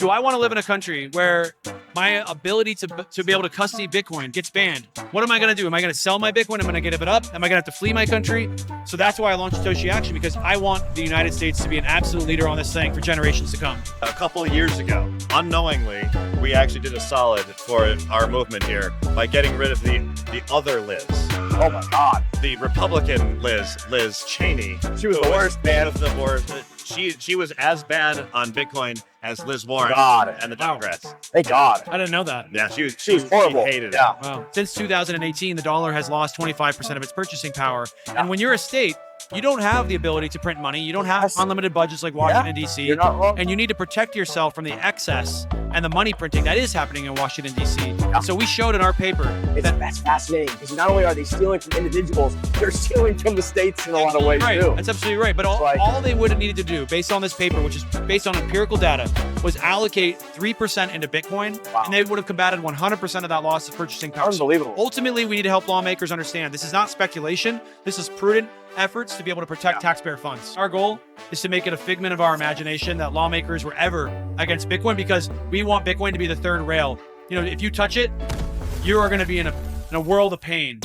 do I want to live in a country where my ability to be able to custody Bitcoin gets banned? What am I going to do? Am I going to sell my Bitcoin? Am I going to give it up? Am I going to have to flee my country? So that's why I launched Satoshi Action, because I want the United States to be an absolute leader on this thing for generations to come. A couple of years ago, unknowingly, we actually did a solid for our movement here by getting rid of the other Liz. Oh my God. The Republican Liz Cheney. She was the worst, man. Of the worst. She was as bad on Bitcoin as Liz Warren and the Democrats. Thank God. I didn't know that. Yeah, she was horrible. She hated it. Yeah. Wow. Since 2018, the dollar has lost 25% of its purchasing power. And when you're a state, you don't have the ability to print money. You don't have unlimited budgets like Washington, D.C. You're not wrong. And you need to protect yourself from the excess and the money printing that is happening in Washington, D.C. So we showed in our paper that's fascinating, because not only are they stealing from individuals, they're stealing from the states in a lot of ways too. That's absolutely right. But all they would have needed to do, based on this paper, which is based on empirical data, was allocate 3% into Bitcoin, and they would have combated 100% of that loss of purchasing power. Unbelievable. Ultimately, we need to help lawmakers understand this is not speculation. This is prudent efforts to be able to protect taxpayer funds. Our goal is to make it a figment of our imagination that lawmakers were ever against Bitcoin, because we want Bitcoin to be the third rail. You know, if you touch it, you are going to be in a world of pain.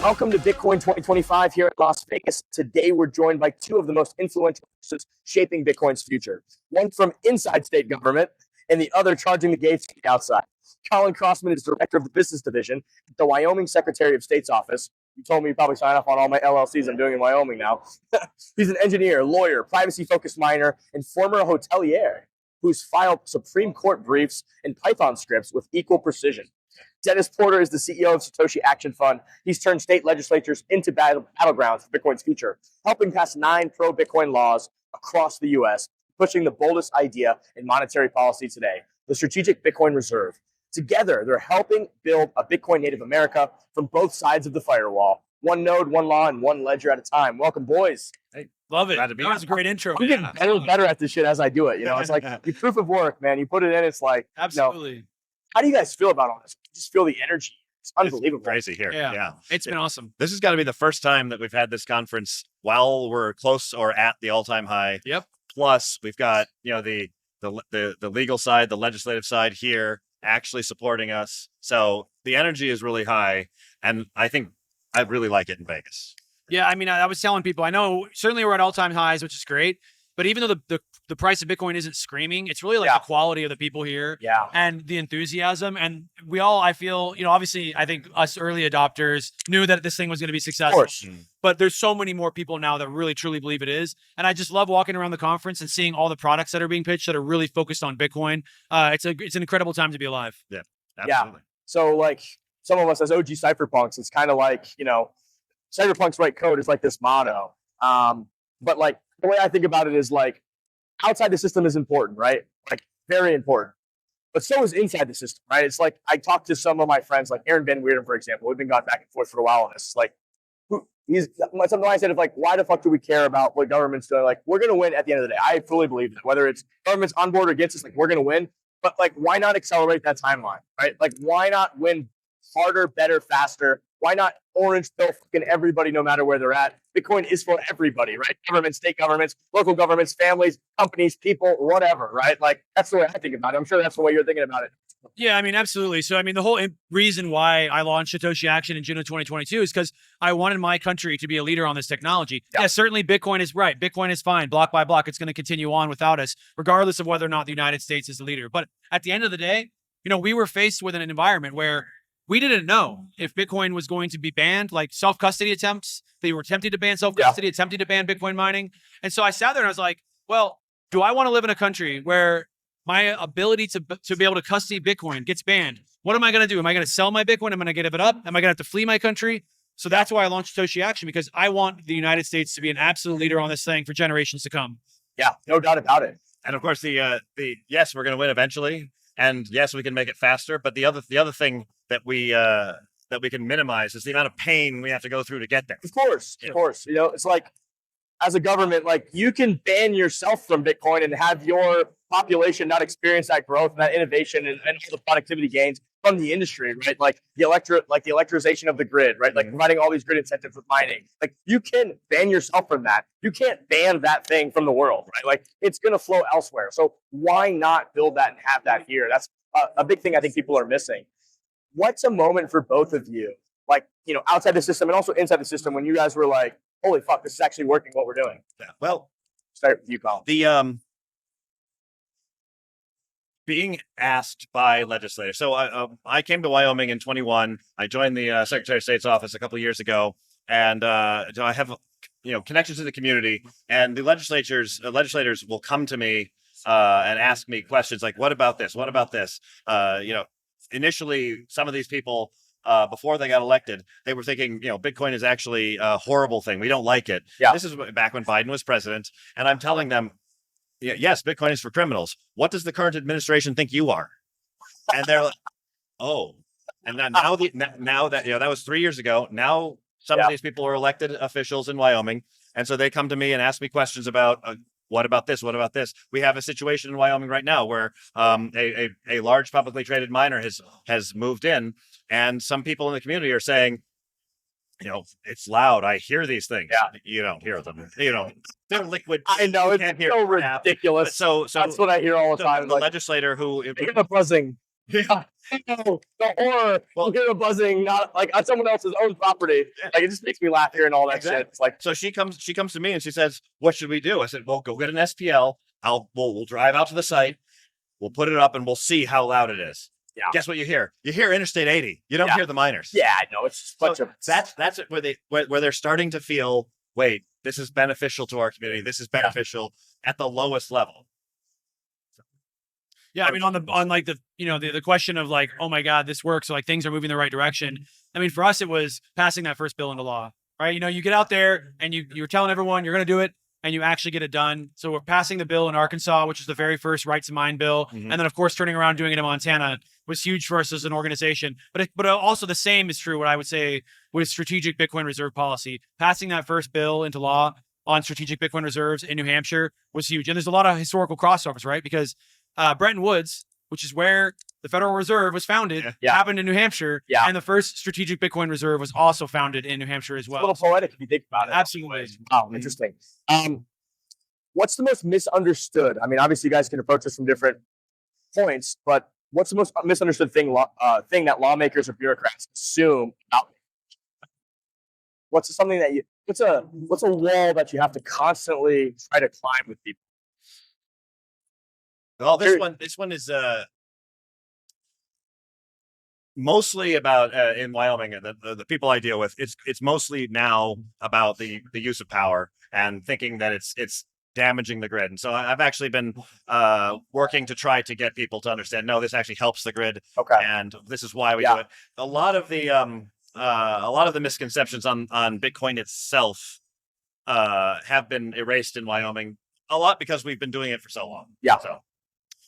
Welcome to Bitcoin 2025 here at Las Vegas. Today, we're joined by two of the most influential forces shaping Bitcoin's future. One from inside state government and the other charging the gates from the outside. Colin Crossman is director of the business division at the Wyoming Secretary of State's office. You told me you probably sign off on all my LLCs I'm doing in Wyoming now. He's an engineer, lawyer, privacy-focused miner, and former hotelier who's filed Supreme Court briefs and Python scripts with equal precision. Dennis Porter is the CEO of Satoshi Action Fund. He's turned state legislatures into battlegrounds for Bitcoin's future, helping pass 9 pro-Bitcoin laws across the U.S., pushing the boldest idea in monetary policy today, the Strategic Bitcoin Reserve. Together, they're helping build a Bitcoin-native America from both sides of the firewall. One node, one law, and one ledger at a time. Welcome, boys. Hey, love it. That was a great intro. I'm getting better and better at this shit as I do it. You know, it's like the proof of work, man. You put it in, it's like, absolutely. You know, how do you guys feel about all this? Just feel the energy. It's unbelievable. It's crazy here. Yeah. It's been awesome. This has got to be the first time that we've had this conference while we're close or at the all-time high. Yep. Plus, we've got, you know, the legal side, the legislative side here actually supporting us. So the energy is really high, and I think I really like it in Vegas. Yeah, I mean, I was telling people, I know certainly we're at all-time highs, which is great. But even though the price of Bitcoin isn't screaming, it's really like the quality of the people here and the enthusiasm. And we all, I feel, you know, obviously, I think us early adopters knew that this thing was going to be successful. But there's so many more people now that really, truly believe it is. And I just love walking around the conference and seeing all the products that are being pitched that are really focused on Bitcoin. It's an incredible time to be alive. Yeah, absolutely. Yeah. So like some of us as OG Cypherpunks, it's kind of like, you know, Cypherpunks write code is like this motto. But like, the way I think about it is like outside the system is important, right? Like very important. But so is inside the system, right? It's like I talked to some of my friends, like Aaron Van Weerden, for example. We've been going back and forth for a while on this. Like, something I said of like, why the fuck do we care about what government's doing? Like, we're going to win at the end of the day. I fully believe that. Whether it's government's on board or against us, like, we're going to win. But like, why not accelerate that timeline, right? Like, why not win harder, better, faster? Why not orange pill fucking everybody no matter where they're at? Bitcoin is for everybody, right? Governments, state governments, local governments, families, companies, people, whatever, right? Like, that's the way I think about it. I'm sure that's the way you're thinking about it. Yeah, I mean, absolutely. So, I mean, the whole reason why I launched Satoshi Action in June of 2022 is because I wanted my country to be a leader on this technology. Yeah, certainly Bitcoin is right. Bitcoin is fine. Block by block, it's going to continue on without us, regardless of whether or not the United States is the leader. But at the end of the day, you know, we were faced with an environment where we didn't know if Bitcoin was going to be banned, like self-custody attempts. They were attempting to ban self-custody, attempting to ban Bitcoin mining. And so I sat there and I was like, well, do I want to live in a country where my ability to be able to custody Bitcoin gets banned? What am I going to do? Am I going to sell my Bitcoin? Am I going to give it up? Am I going to have to flee my country? So that's why I launched Satoshi Action, because I want the United States to be an absolute leader on this thing for generations to come. Yeah, no doubt about it. And of course, yes, we're going to win eventually. And yes, we can make it faster. But the other thing that we can minimize is the amount of pain we have to go through to get there. Of course. You know, it's like as a government, like you can ban yourself from Bitcoin and have your population not experience that growth and that innovation and all the productivity gains. from the industry, right? Like the electrification of the grid, right? Like providing all these grid incentives with mining. Like you can ban yourself from that. You can't ban that thing from the world, right? Like it's going to flow elsewhere. So why not build that and have that here? That's a big thing I think people are missing. What's a moment for both of you, like, outside the system and also inside the system, when you guys were like, holy fuck, this is actually working what we're doing? Yeah. Well, start with you, Colin. The being asked by legislators. So I came to Wyoming in 21. I joined the Secretary of State's office a couple of years ago, and so I have connections to the community. And the legislators will come to me and ask me questions like, "What about this? What about this?" Initially, some of these people, before they got elected, they were thinking, Bitcoin is actually a horrible thing. We don't like it. Yeah. This is back when Biden was president, and I'm telling them, yes, Bitcoin is for criminals. What does the current administration think you are? And they're like, oh. And then now that that was 3 years ago. Now some of these people are elected officials in Wyoming, and so they come to me and ask me questions about what about this? What about this? We have a situation in Wyoming right now where a large publicly traded miner has moved in, and some people in the community are saying, it's loud. I hear these things. Yeah. You don't hear them. They're liquid. I know, it's so ridiculous. So that's what I hear all the time. The legislator who I hear the buzzing. Yeah. Oh, the horror. I'll hear the buzzing, not like on someone else's own property. Like it just makes me laugh hearing all that shit. It's like, so she comes to me and she says, "What should we do?" I said, "Well, go get an SPL. We'll drive out to the site. We'll put it up and we'll see how loud it is." Yeah. Guess what you hear? You hear Interstate 80. You don't hear the miners. Yeah, I know. It's just a bunch of that's where they're starting to feel, wait, this is beneficial to our community. This is beneficial at the lowest level. Yeah, I mean, on the question of like, oh my God, this works. So like things are moving in the right direction. I mean, for us, it was passing that first bill into law, right? You get out there and you're telling everyone you're going to do it, and you actually get it done. So we're passing the bill in Arkansas, which is the very first right to mine bill. Mm-hmm. And then of course, turning around doing it in Montana was huge for us as an organization. But also the same is true, what I would say, with strategic Bitcoin reserve policy. Passing that first bill into law on strategic Bitcoin reserves in New Hampshire was huge. And there's a lot of historical crossovers, right? Because Bretton Woods, which is where the Federal Reserve was founded, happened in New Hampshire. Yeah. And the first strategic Bitcoin reserve was also founded in New Hampshire as well. It's a little poetic if you think about it. Absolutely. Wow, interesting. What's the most misunderstood? I mean, obviously you guys can approach this from different points, but what's the most misunderstood thing that lawmakers or bureaucrats assume about me? What's something that what's a wall that you have to constantly try to climb with people? Well, this one is mostly about in Wyoming, the people I deal with. It's mostly now about the use of power and thinking that it's damaging the grid. And so I've actually been working to try to get people to understand, no, this actually helps the grid. Okay. And this is why we do it. A lot of the misconceptions on Bitcoin itself have been erased in Wyoming, a lot because we've been doing it for so long. Yeah. So.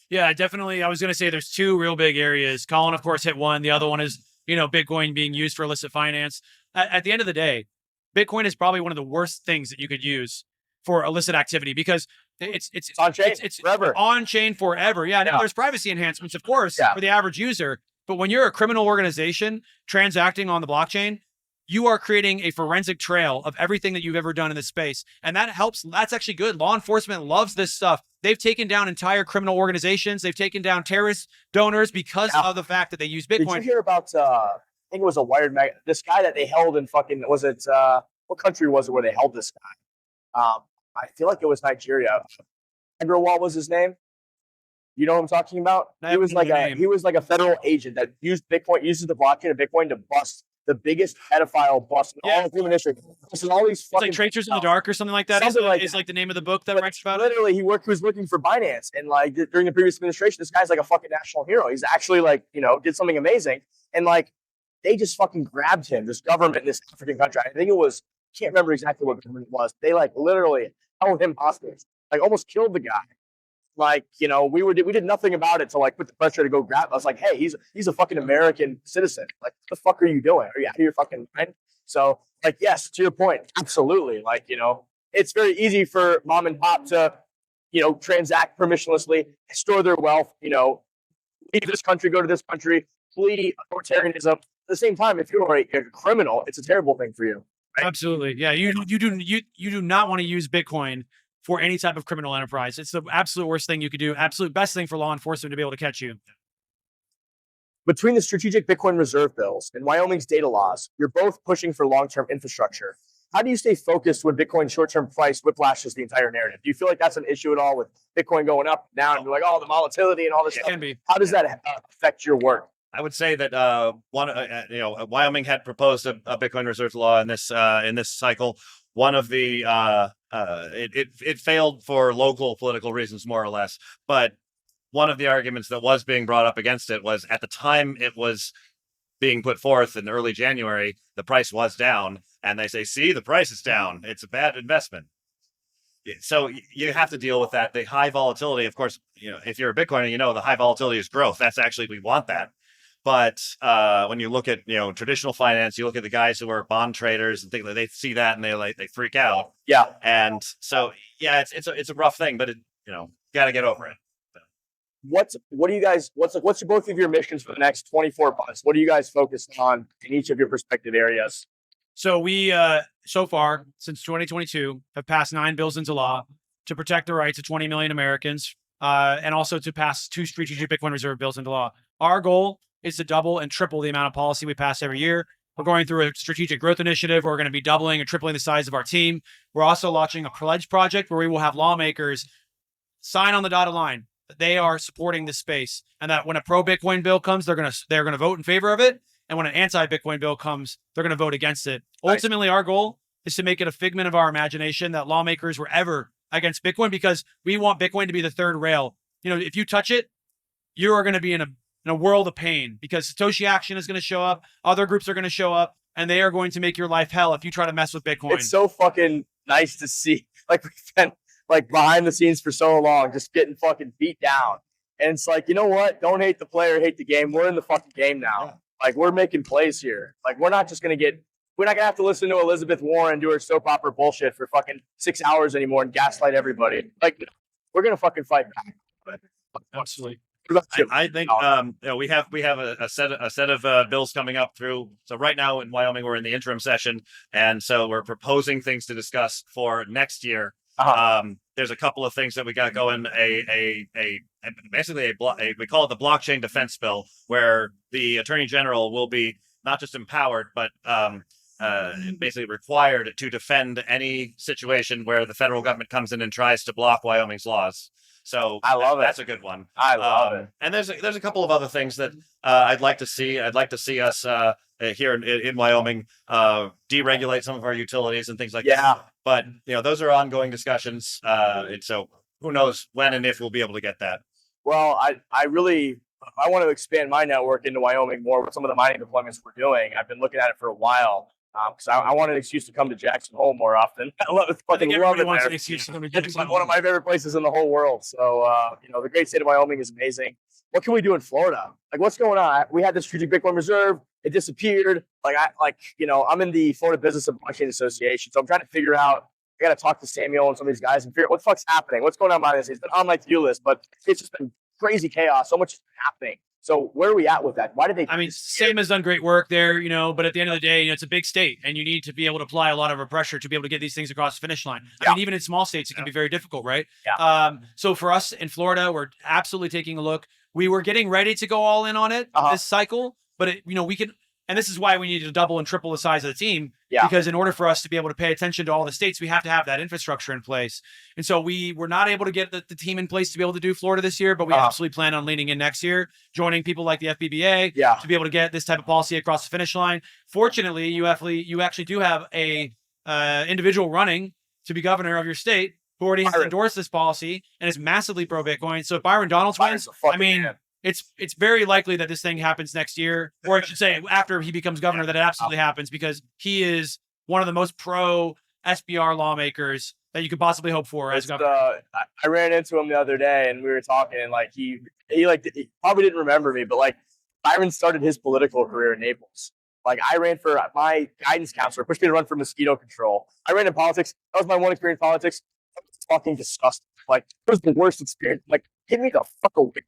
Yeah, definitely. I was going to say there's two real big areas. Colin, of course, hit one. The other one is, Bitcoin being used for illicit finance. At the end of the day, Bitcoin is probably one of the worst things that you could use for illicit activity because it's on chain. It's forever. On chain forever. Yeah. Now there's privacy enhancements, of course, for the average user. But when you're a criminal organization transacting on the blockchain, you are creating a forensic trail of everything that you've ever done in this space. And that helps. That's actually good. Law enforcement loves this stuff. They've taken down entire criminal organizations. They've taken down terrorist donors because of the fact that they use Bitcoin. Did you hear about, I think it was a Wired mag, this guy that they held in fucking, was it, what country was it where they held this guy? I feel like it was Nigeria. Agrawal was his name. You know what I'm talking about? He was like a federal agent that uses the blockchain of Bitcoin to bust the biggest pedophile bust in all of human history. All these fucking, it's like Traitors in the Dark or something like that. Is like the name of the book that writes about it. Literally, he was working for Binance, and like during the previous administration, this guy's like a fucking national hero. He's actually like, did something amazing, and like they just fucking grabbed him. This government in this African country, I think it was, can't remember exactly what government it was. They like literally held him hostage, like almost killed the guy. Like, we did nothing about it to like put the pressure to go grab. I was like, hey, he's a fucking American citizen. Like, what the fuck are you doing? Are you out of your fucking mind? So, like, yes, to your point, absolutely. Like, it's very easy for mom and pop to, transact permissionlessly, store their wealth, leave this country, go to this country, flee authoritarianism. At the same time, if you're a criminal, it's a terrible thing for you. Right? Absolutely. Yeah. You do not want to use Bitcoin for any type of criminal enterprise. It's the absolute worst thing you could do. Absolute best thing for law enforcement to be able to catch you. Between the strategic Bitcoin reserve bills and Wyoming's data laws, you're both pushing for long-term infrastructure. How do you stay focused when Bitcoin's short-term price whiplashes the entire narrative? Do you feel like that's an issue at all with Bitcoin going up and down and you're like, oh, the volatility and all this It stuff? can be. How does that affect your work? I would say that Wyoming had proposed a Bitcoin reserve law in this cycle. One of the it failed for local political reasons, more or less. But one of the arguments that was being brought up against it was at the time it was being put forth in early January, the price was down, and they say, "See, the price is down. It's a bad investment." So you have to deal with that. The high volatility, of course, if you're a Bitcoiner, the high volatility is growth. That's actually, we want that. But when you look at traditional finance, you look at the guys who are bond traders and things like, they see that and they freak out. Yeah. And so it's a rough thing, but got to get over it. What do you guys? What's both of your missions for the next 24 months? What are you guys focused on in each of your respective areas? So we, so far, since 2022, have passed 9 bills into law to protect the rights of 20 million Americans, and also to pass 2 strategic Bitcoin reserve bills into law. Our goal is to double and triple the amount of policy we pass every year. We're going through a strategic growth initiative. We're going to be doubling and tripling the size of our team. We're also launching a pledge project where we will have lawmakers sign on the dotted line that they are supporting this space, and that when a pro-Bitcoin bill comes, they're going to vote in favor of it. And when an anti-Bitcoin bill comes, they're going to vote against it. Ultimately, our goal is to make it a figment of our imagination that lawmakers were ever against Bitcoin, because we want Bitcoin to be the third rail. If you touch it, you are going to be in a world of pain, because Satoshi Action is going to show up. Other groups are going to show up, and they are going to make your life hell if you try to mess with Bitcoin. It's so fucking nice to see. Like, we've been behind the scenes for so long, just getting fucking beat down. And it's like, you know what? Don't hate the player, hate the game. We're in the fucking game now. Yeah. We're making plays here. We're not going to have to listen to Elizabeth Warren do her soap opera bullshit for fucking 6 hours anymore and gaslight everybody. We're going to fucking fight back. Absolutely. I think we have a set of bills coming up through. So right now in Wyoming, we're in the interim session, and so we're proposing things to discuss for next year. There's a couple of things that we got going. Basically we call it the blockchain defense bill, where the attorney general will be not just empowered, but basically required to defend any situation where the federal government comes in and tries to block Wyoming's laws. So I love it. That's a good one. I love it. And there's a couple of other things that I'd like to see. I'd like to see us here in Wyoming deregulate some of our utilities and things like that. But those are ongoing discussions. And so who knows when and if we'll be able to get that. Well, I want to expand my network into Wyoming more with some of the mining deployments we're doing. I've been looking at it for a while. Because I want an excuse to come to Jackson Hole more often. I think everybody wants an excuse to come to Jackson Hole. It's one of my favorite places in the whole world. So, the great state of Wyoming is amazing. What can we do in Florida? What's going on? We had the strategic Bitcoin reserve. It disappeared. I'm in the Florida Business and Blockchain Association. So I'm trying to figure out, I got to talk to Samuel and some of these guys and figure out what the fuck's happening. What's going on behind this? It's been on my to-do list, but it's just been crazy chaos. So much is happening. So where are we at with that? Why did they? Sam has done great work there, but at the end of the day, it's a big state, and you need to be able to apply a lot of pressure to be able to get these things across the finish line. I mean, even in small states, it can be very difficult, right? Yeah. So for us in Florida, we're absolutely taking a look. We were getting ready to go all in on it this cycle, but we can. And this is why we need to double and triple the size of the team. Yeah. Because in order for us to be able to pay attention to all the states, we have to have that infrastructure in place. And so we were not able to get the team in place to be able to do Florida this year, but we absolutely plan on leaning in next year, joining people like the FBBA to be able to get this type of policy across the finish line. Fortunately, you actually do have a individual running to be governor of your state who already has endorsed this policy and is massively pro-Bitcoin. So if Byron Donalds wins, it's very likely that this thing happens next year, or I should say after he becomes governor, that it absolutely happens, because he is one of the most pro SBR lawmakers that you could possibly hope for as governor. I ran into him the other day and we were talking, and he probably didn't remember me, but Byron started his political career in Naples. I ran for my guidance counselor, pushed me to run for mosquito control. I ran in politics. That was my one experience in politics. It was fucking disgusting. It was the worst experience. Get me the fuck away.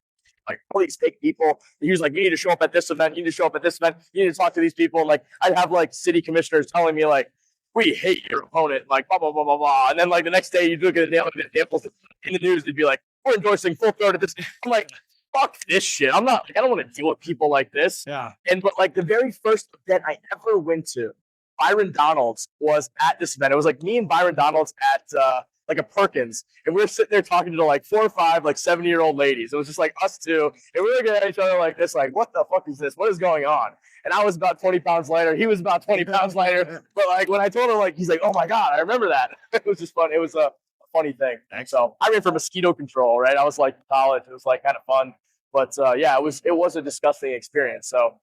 like all these fake people. He was like, you need to show up at this event. You need to show up at this event. You need to talk to these people. And like, I'd have like city commissioners telling me like, we hate your opponent, like blah, blah, blah, blah, blah. And then like the next day you look at the examples in the news, they'd be like, we're endorsing full throat at this. I'm like, fuck this shit. I don't want to deal with people like this. Yeah. But like the very first event I ever went to, Byron Donalds was at this event. It was like me and Byron Donalds at like a Perkins, and we were sitting there talking to like 4 or 5 like 70-year-old ladies. It was just like us two, and we were looking at each other like this, like what the fuck is this? What is going on? And I was about 20 pounds lighter. He was about 20 pounds lighter. But like when I told him, like he's like, oh my god, I remember that. It was just fun. It was a funny thing. So I ran for mosquito control, right? I was like college. It was like kind of fun, but yeah, it was a disgusting experience. So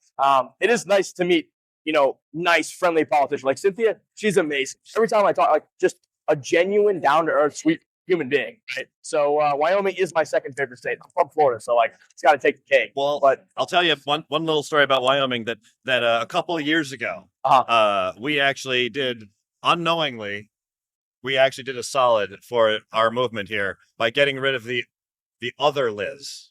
it is nice to meet, you know, nice, friendly politicians like Cynthia. She's amazing. Every time I talk, like just a genuine, down-to-earth, sweet human being, right? So Wyoming is my second favorite state. I'm from Florida, so like it's got to take the cake. Well, but I'll tell you one little story about Wyoming that a couple of years ago, we actually did unknowingly, we actually did a solid for our movement here by getting rid of the other Liz.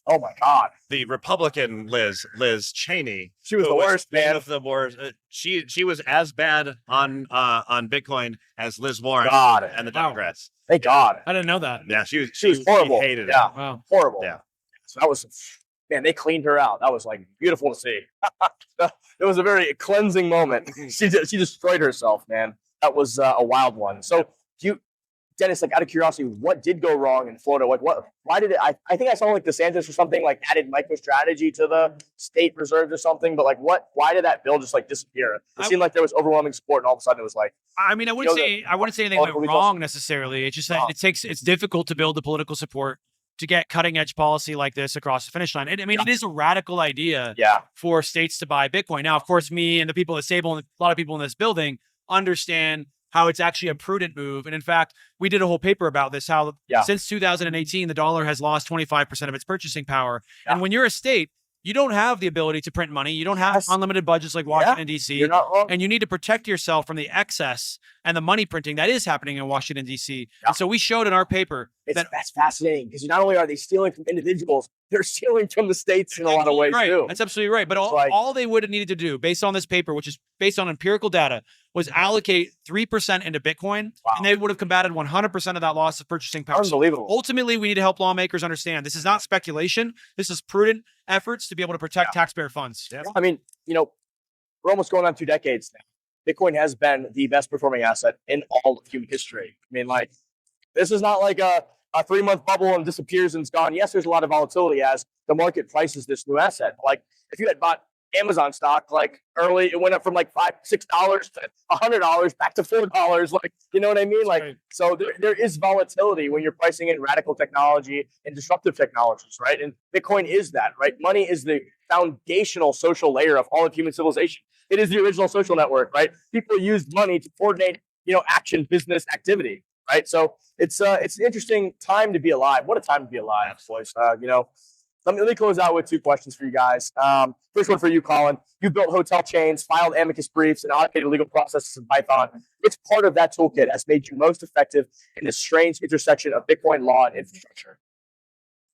Oh my God, the Republican Liz Cheney. She was the worst, man. One of the worst. She was as bad on Bitcoin as Liz Warren and the Democrats. Thank God. I didn't know that. Yeah, she was horrible. She hated it. Yeah, wow, horrible. Yeah. So that was, man, they cleaned her out. That was like beautiful to see. It was a very cleansing moment. She destroyed herself, man. That was a wild one. So Dennis, like out of curiosity, what did go wrong in Florida? Like why did it, I think I saw like DeSantis or something like added MicroStrategy to the state reserves or something, but like why did that bill just like disappear? It seemed like there was overwhelming support and all of a sudden it was like, I mean, I wouldn't say anything went wrong necessarily. It's just that it's difficult to build the political support to get cutting edge policy like this across the finish line. It is a radical idea for states to buy Bitcoin. Now, of course, me and the people at Sable and a lot of people in this building understand how it's actually a prudent move. And in fact, we did a whole paper about this, how since 2018, the dollar has lost 25% of its purchasing power. Yeah. And when you're a state, you don't have the ability to print money. You don't have unlimited budgets like Washington, D.C. You're not wrong. And you need to protect yourself from the excess and the money printing that is happening in Washington, D.C. Yeah. And so we showed in our paper that's fascinating because not only are they stealing from individuals, they're stealing from the states in a lot of ways too. That's absolutely right. But all they would have needed to do based on this paper, which is based on empirical data, was allocate 3% into Bitcoin, and they would have combated 100% of that loss of purchasing power. Unbelievable. So ultimately, we need to help lawmakers understand this is not speculation. This is prudent efforts to be able to protect taxpayer funds. Yeah. I mean, you know, we're almost going on 2 decades now. Bitcoin has been the best performing asset in all of human history. I mean, like, this is not like a 3-month bubble and disappears and it's gone. Yes, there's a lot of volatility as the market prices this new asset. Like, if you had bought Amazon stock, like early, it went up from like $5-6 to $100 back to $4. Like, you know what I mean? Like, so there is volatility when you're pricing in radical technology and disruptive technologies, right? And Bitcoin is that, right? Money is the foundational social layer of all of human civilization. It is the original social network, right? People used money to coordinate, you know, action, business, activity, right? So it's an interesting time to be alive. What a time to be alive, boys. You know. Let me close out with 2 questions for you guys. First one for you, Colin. You built hotel chains, filed amicus briefs, and automated legal processes in Python. Which part of that toolkit has made you most effective in the strange intersection of Bitcoin law and infrastructure?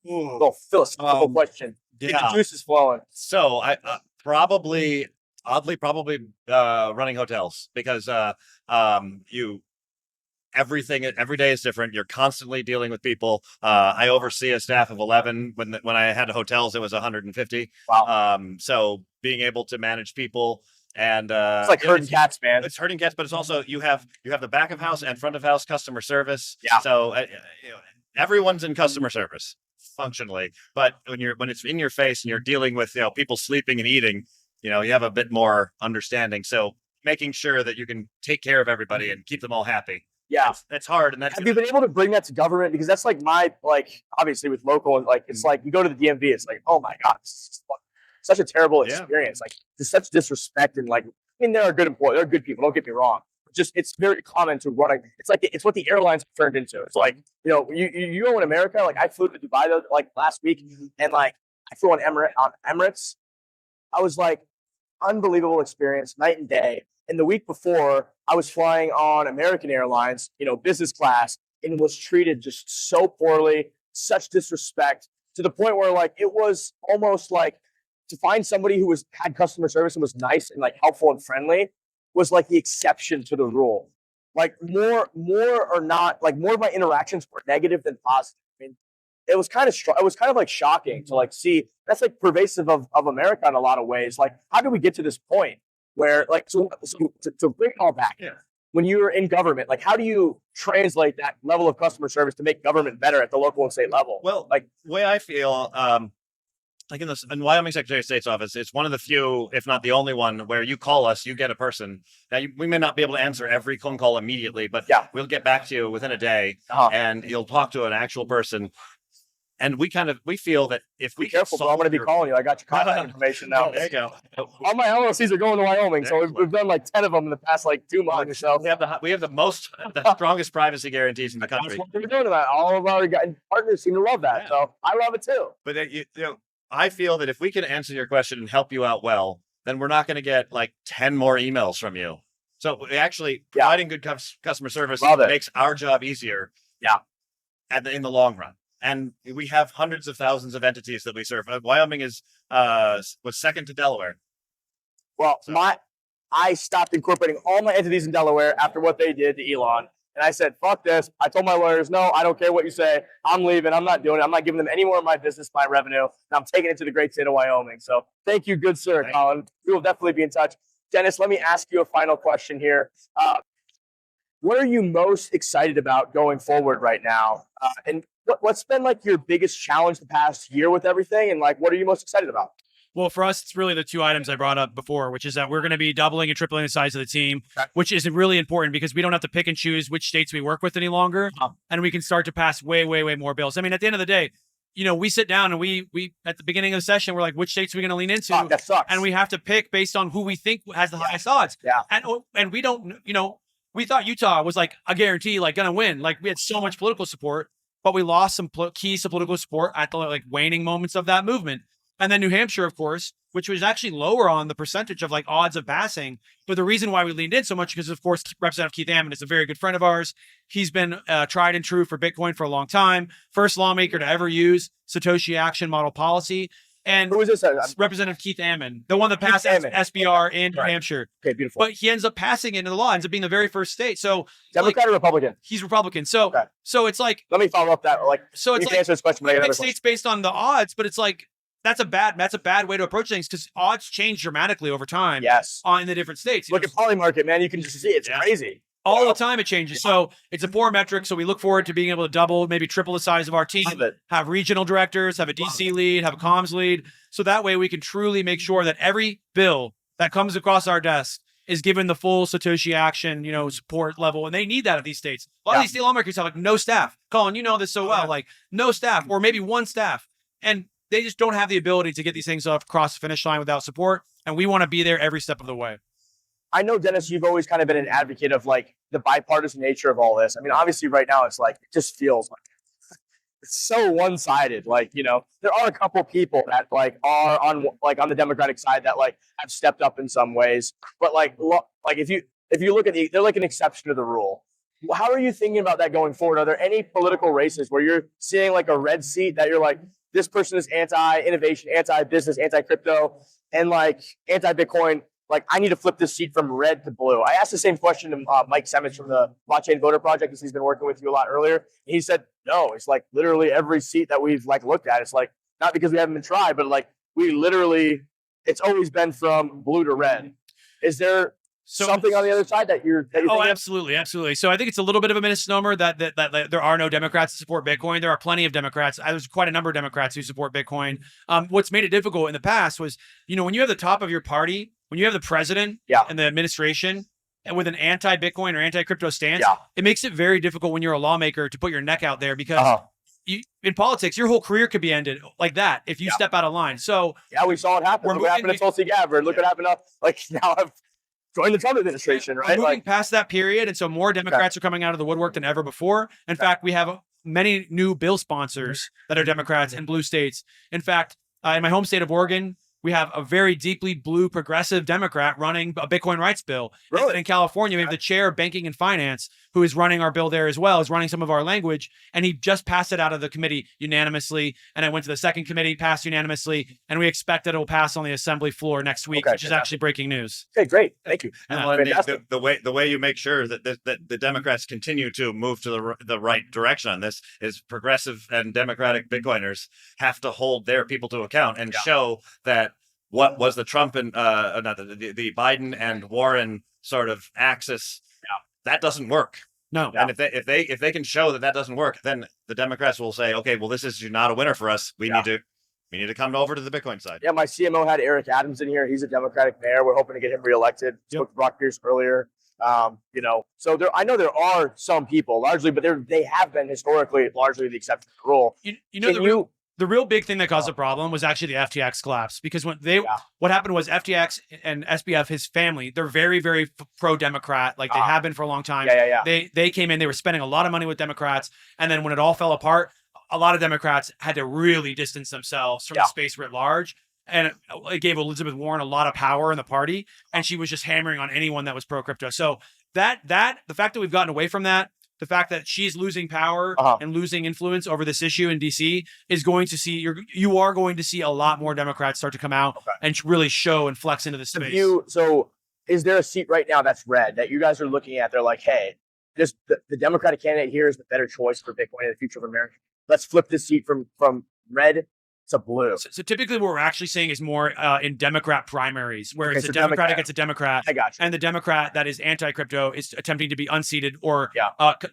Little philosophical question. Yeah. The juice is flowing. So I probably running hotels because every day is different. You're constantly dealing with people. I oversee a staff of 11. When I had hotels, it was 150. Wow. So being able to manage people and it's like herding cats, man. It's herding cats, but it's also you have the back of house and front of house customer service. Yeah. So everyone's in customer service functionally, but when it's in your face and you're dealing with people sleeping and eating, you have a bit more understanding. So making sure that you can take care of everybody and keep them all happy. Yeah, that's hard. And have you been able to bring that to government? Because that's like obviously with local, like it's like you go to the DMV, it's like, oh my God, this is such a terrible experience. Like there's such disrespect and like, I mean, there are good employees, there are good people. Don't get me wrong. It's very common to run. It's what the airlines have turned into. It's like, you go in America. Like I flew to Dubai like last week, and like I flew on Emirates. I was like, unbelievable experience, night and day. And the week before, I was flying on American Airlines, business class, and was treated just so poorly, such disrespect, to the point where like it was almost like to find somebody who had customer service and was nice and like helpful and friendly was like the exception to the rule. Like more or not, like more of my interactions were negative than positive. I mean, it was kind of like shocking to like see that's like pervasive of America in a lot of ways. Like, how did we get to this point where like, so to bring it all back, when you were in government, like how do you translate that level of customer service to make government better at the local and state level? Well, like the way I feel, like in Wyoming Secretary of State's office, it's one of the few, if not the only one, where you call us, you get a person. Now, we may not be able to answer every phone call immediately, but we'll get back to you within a day, and you'll talk to an actual person. And we feel that if we be careful, bro, I'm going to be calling you. I got your contact information now. There you go. All my LLCs are going to Wyoming, so we've done like 10 of them in the past like 2 months or so. We have the strongest privacy guarantees in the country. That's what we're doing about. All of our partners seem to love that, so I love it too. But I feel that if we can answer your question and help you out well, then we're not going to get like 10 more emails from you. So actually providing good customer service makes our job easier. Yeah. In the long run. And we have hundreds of thousands of entities that we serve. Wyoming was second to Delaware. Well, I stopped incorporating all my entities in Delaware after what they did to Elon. And I said, fuck this. I told my lawyers, no, I don't care what you say. I'm leaving. I'm not doing it. I'm not giving them any more of my business, my revenue. And I'm taking it to the great state of Wyoming. So thank you, good sir, Colin. We will definitely be in touch. Dennis, let me ask you a final question here. What are you most excited about going forward right now? And what's been like your biggest challenge the past year with everything? And like, what are you most excited about? Well, for us, it's really the 2 items I brought up before, which is that we're going to be doubling and tripling the size of the team, which is really important because we don't have to pick and choose which states we work with any longer. And we can start to pass way, way, way more bills. I mean, at the end of the day, we sit down and we at the beginning of the session, we're like, which states are we going to lean into? That sucks. And we have to pick based on who we think has the highest odds. Yeah. And we don't, we thought Utah was like a guarantee, like going to win. Like we had so much political support, but we lost some key political support at the like waning moments of that movement. And then New Hampshire, of course, which was actually lower on the percentage of like odds of passing. But the reason why we leaned in so much because, of course, Representative Keith Ammon is a very good friend of ours. He's been tried and true for Bitcoin for a long time. First lawmaker to ever use Satoshi Action model policy. And who is this? Representative Keith Ammon, the one that passed SBR in New Hampshire. Okay, beautiful. But he ends up passing into the law, ends up being the very first state. So Democrat or Republican? He's Republican. So so it's like, let me follow up that. Like, so it's you like, can answer this question, but I got another states based on the odds, but it's like that's a bad way to approach things because odds change dramatically over time. Yes, in the different states. Look at Polymarket, man. You can just see it's crazy. All the time it changes. So it's a poor metric. So we look forward to being able to double, maybe triple the size of our team, have regional directors, have a DC lead, have a comms lead. So that way we can truly make sure that every bill that comes across our desk is given the full Satoshi Action, support level. And they need that at these states. A lot of these state lawmakers have like no staff. Colin, you know this so well, like no staff or maybe one staff. And they just don't have the ability to get these things across the finish line without support. And we want to be there every step of the way. I know, Dennis, you've always kind of been an advocate of like the bipartisan nature of all this. I mean, obviously right now it's like, it just feels like it's so one-sided. Like, there are a couple people that like are on the Democratic side that like have stepped up in some ways. But like if you look at they're like an exception to the rule. How are you thinking about that going forward? Are there any political races where you're seeing like a red seat that you're like, this person is anti-innovation, anti-business, anti-crypto, and like anti-Bitcoin? Like, I need to flip this seat from red to blue. I asked the same question to Mike Semich from the Blockchain Voter Project because he's been working with you a lot earlier. And he said, no, it's like literally every seat that we've like looked at. It's like, not because we haven't been tried, but like it's always been from blue to red. Is there something on the other side that you're absolutely. So I think it's a little bit of a misnomer that there are no Democrats to support Bitcoin. There are plenty of Democrats. There's quite a number of Democrats who support Bitcoin. What's made it difficult in the past was, when you have the top of your party, when you have the president and the administration and with an anti-Bitcoin or anti-crypto stance, it makes it very difficult when you're a lawmaker to put your neck out there because in politics, your whole career could be ended like that if you step out of line. So we saw it happen. Look what happened to Tulsi Gabbard. Look what happened to now I've joined the Trump administration, right? We're moving past that period, and so more Democrats are coming out of the woodwork than ever before. In fact, we have many new bill sponsors that are Democrats in blue states. In fact, in my home state of Oregon, we have a very deeply blue progressive Democrat running a Bitcoin rights bill. Really? And in California, we have the chair of banking and finance who is running our bill there as well, is running some of our language. And he just passed it out of the committee unanimously. And it went to the second committee, passed unanimously. And we expect that it will pass on the assembly floor next week, which is actually breaking news. Okay, great. Thank you. And the way you make sure that the Democrats continue to move to the right direction on this is progressive and Democratic Bitcoiners have to hold their people to account and show that what was the Trump and not the Biden and Warren sort of axis, that doesn't work. No. And if they can show that doesn't work, then the Democrats will say, okay, well, this is not a winner for us. We need to come over to the Bitcoin side. Yeah, my CMO had Eric Adams in here. He's a Democratic mayor. We're hoping to get him reelected. Spoke to Brock Pierce earlier. So I know there are some people largely, but they have been historically largely the exception to the rule. The real big thing that caused a problem was actually the FTX collapse, because when what happened was FTX and SBF, his family, they're very, very pro-Democrat. Like they have been for a long time. They came in, they were spending a lot of money with Democrats. And then when it all fell apart, a lot of Democrats had to really distance themselves from the space writ large. And it gave Elizabeth Warren a lot of power in the party. And she was just hammering on anyone that was pro-crypto. So the fact that we've gotten away from that, the fact that she's losing power and losing influence over this issue in DC is going to see you are going to see a lot more Democrats start to come out and really show and flex into the space. So is there a seat right now that's red that you guys are looking at? They're like, hey, the Democratic candidate here is the better choice for Bitcoin and the future of America. Let's flip this seat from red to blue. So typically what we're actually seeing is more in Democrat primaries, where it's a Democrat against a Democrat. I got you. And the Democrat that is anti-crypto is attempting to be unseated or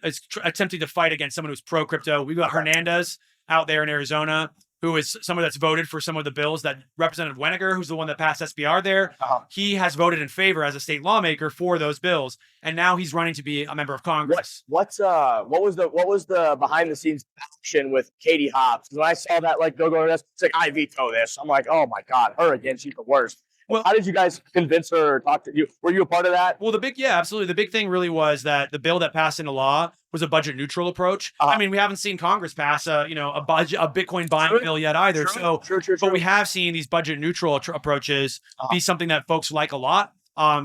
is attempting to fight against someone who's pro-crypto. We've got Hernandez out there in Arizona, who is someone that's voted for some of the bills that Representative Weniger, who's the one that passed SBR there. He has voted in favor as a state lawmaker for those bills. And now he's running to be a member of Congress. What was the behind the scenes action with Katie Hobbs? When I saw that go to this, it's like, I veto this. I'm like, oh my God, her again, she's the worst. Well, how did you guys convince her or talk to you? Were you a part of that? Well, absolutely. The big thing really was that the bill that passed into law was a budget neutral approach. I mean, we haven't seen Congress pass a Bitcoin buying bill yet either. True. But we have seen these budget neutral approaches be something that folks like a lot.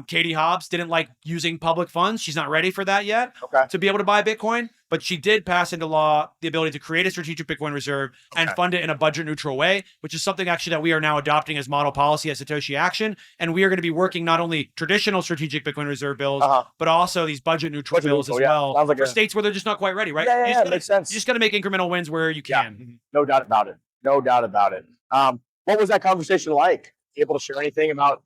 Katie Hobbs didn't like using public funds. She's not ready for that yet to be able to buy Bitcoin, but she did pass into law the ability to create a strategic Bitcoin reserve and fund it in a budget neutral way, which is something actually that we are now adopting as model policy at Satoshi Action. And we are going to be working not only traditional strategic Bitcoin reserve bills, but also these budget neutral bills as well for states where they're just not quite ready, right? Yeah, makes sense. You just got to make incremental wins where you can. No doubt about it. What was that conversation like? Able to share anything about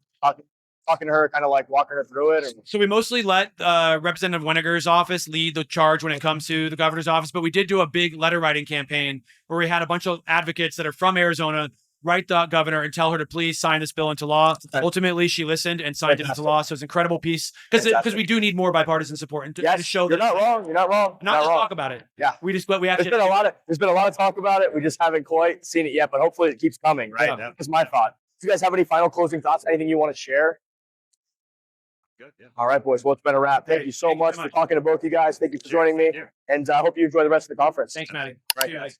talking to her, kind of like walking her through it? So we mostly let Representative Weniger's office lead the charge when it comes to the governor's office, but we did do a big letter writing campaign where we had a bunch of advocates that are from Arizona write the governor and tell her to please sign this bill into law. Ultimately, she listened and signed it into law. So it's an incredible piece because we do need more bipartisan support and to show that you're not wrong. Not just talk about it. Yeah, we actually there's been a lot of talk about it. We just haven't quite seen it yet, but hopefully it keeps coming. Right, that's my thought. Do you guys have any final closing thoughts? Anything you want to share? Good. Yeah. All right, boys. Well, it's been a wrap. Thank you so much for talking to both you guys. Thank you for joining me. And I hope you enjoy the rest of the conference. Thanks, Matty. Right. See you guys.